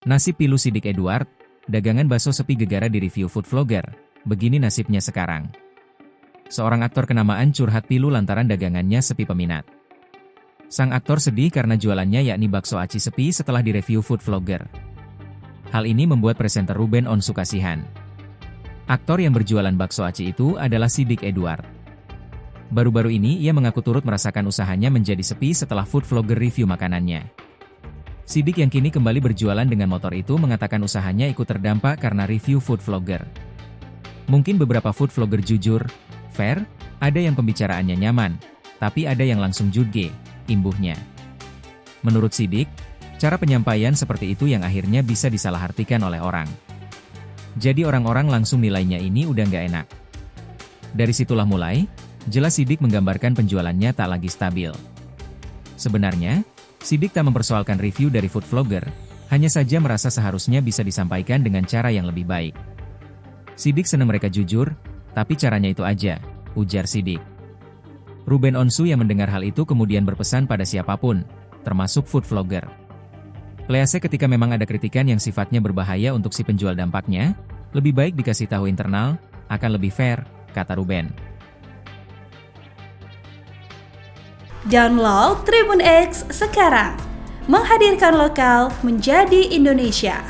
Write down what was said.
Nasib pilu Sidik Edward, dagangan bakso sepi gegara di review food vlogger. Begini nasibnya sekarang. Seorang aktor kenamaan curhat pilu lantaran dagangannya sepi peminat. Sang aktor sedih karena jualannya yakni bakso aci sepi setelah direview food vlogger. Hal ini membuat presenter Ruben Onsu kasihan. Aktor yang berjualan bakso aci itu adalah Sidik Edward. Baru-baru ini ia mengaku turut merasakan usahanya menjadi sepi setelah food vlogger review makanannya. Sidik yang kini kembali berjualan dengan motor itu mengatakan usahanya ikut terdampak karena review food vlogger. Mungkin beberapa food vlogger jujur, fair, ada yang pembicaraannya nyaman, tapi ada yang langsung judge, imbuhnya. Menurut Sidik, cara penyampaian seperti itu yang akhirnya bisa disalahartikan oleh orang. Jadi orang-orang langsung nilainya ini udah nggak enak. Dari situlah mulai, jelas Sidik menggambarkan penjualannya tak lagi stabil. Sebenarnya, Sidik tak mempersoalkan review dari food vlogger, hanya saja merasa seharusnya bisa disampaikan dengan cara yang lebih baik. Sidik senang mereka jujur, tapi caranya itu aja, ujar Sidik. Ruben Onsu yang mendengar hal itu kemudian berpesan pada siapapun, termasuk food vlogger. Please ketika memang ada kritikan yang sifatnya berbahaya untuk si penjual dampaknya, lebih baik dikasih tahu internal, akan lebih fair, kata Ruben. Download Tribun X sekarang, menghadirkan lokal menjadi Indonesia.